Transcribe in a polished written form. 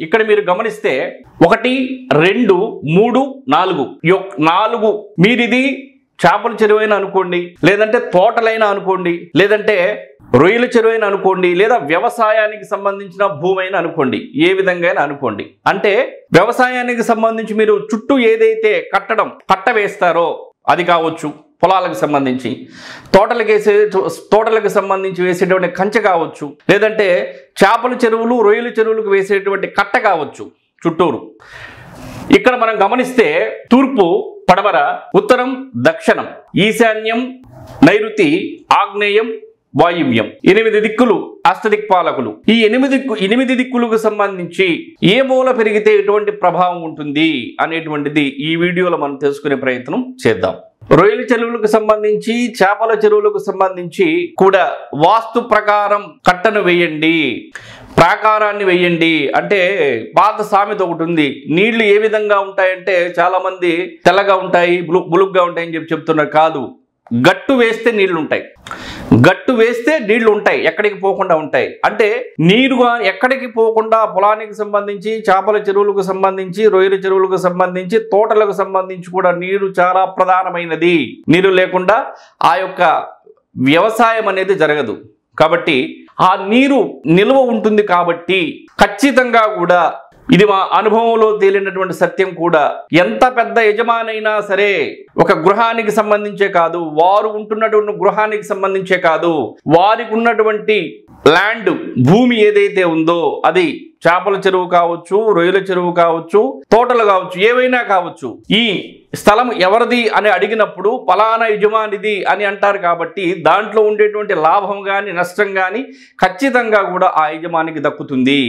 ఇక్కడ మీరు గమనిస్తే 1, 2, 3, 4 మీరిది చేపల చెరువైనా అనుకోండి, లేదంటే తోటలైనా అనుకోండి, లేదంటే రొయ్యల చెరువైనా అనుకోండి, లేదా వ్యవసాయానికి సంబంధించిన భూమి అయినా అనుకోండి, ఏ విధంగా అనుకోండి. అంటే వ్యవసాయానికి సంబంధించి మీరు చుట్టూ ఏదైతే కట్ట వేస్తారో అది కావచ్చు, పొలాలకు సంబంధించి తోటలకు సంబంధించి వేసేటువంటి కంచె కావచ్చు, లేదంటే చేపల చెరువులు రొయ్యల చెరువులకు వేసేటువంటి కట్ట కావచ్చు చుట్టూరు. ఇక్కడ మనం గమనిస్తే తూర్పు, పడమర, ఉత్తరం, దక్షిణం, ఈశాన్యం, నైరుతి, ఆగ్నేయం, వాయువ్యం 8 దిక్కులు అష్టదిక్పాలకులు. ఈ 8 దిక్కులకు సంబంధించి ఏ మూల పెరిగితే ఎటువంటి ప్రభావం ఉంటుంది అనేటువంటిది ఈ వీడియోలో మనం తెలుసుకునే ప్రయత్నం చేద్దాం. రొయ్యల చెరువులకు సంబంధించి, చేపల చెరువులకు సంబంధించి కూడా వాస్తు ప్రకారం కట్టను వేయండి, ప్రాకారాన్ని వేయండి. అంటే పాత సామెత ఒకటి ఉంది, నీళ్లు ఏ విధంగా ఉంటాయంటే చాలా మంది తెల్లగా ఉంటాయి, బులుగ్గా ఉంటాయని చెప్తున్నారు. కాదు, గట్టు వేస్తే నీళ్లు ఉంటాయి, గట్టు వేస్తే నీళ్లు ఉంటాయి, ఎక్కడికి పోకుండా ఉంటాయి. అంటే నీరుగా ఎక్కడికి పోకుండా పొలానికి సంబంధించి, చేపల చెరువులకు సంబంధించి, రొయ్యల చెరువులకు సంబంధించి, తోటలకు సంబంధించి కూడా నీరు చాలా ప్రధానమైనది. నీరు లేకుండా ఆ యొక్క వ్యవసాయం అనేది జరగదు. కాబట్టి ఆ నీరు నిల్వ ఉంటుంది. కాబట్టి ఖచ్చితంగా కూడా ఇది మా అనుభవంలో తేలినటువంటి సత్యం కూడా, ఎంత పెద్ద యజమానైనా సరే ఒక గృహానికి సంబంధించే కాదు, వారు ఉంటున్నటువంటి గృహానికి సంబంధించే కాదు, వారికి ఉన్నటువంటి ల్యాండ్, భూమి ఏదైతే ఉందో అది చేపల చెరువు కావచ్చు, రొయ్యల చెరువు కావచ్చు, తోటలు కావచ్చు, ఏవైనా కావచ్చు, ఈ స్థలం ఎవరిది అని అడిగినప్పుడు ఫలానా యజమానిది అని అంటారు. కాబట్టి దాంట్లో ఉండేటువంటి లాభం కానీ నష్టం కానీ ఖచ్చితంగా కూడా ఆ యజమానికి దక్కుతుంది.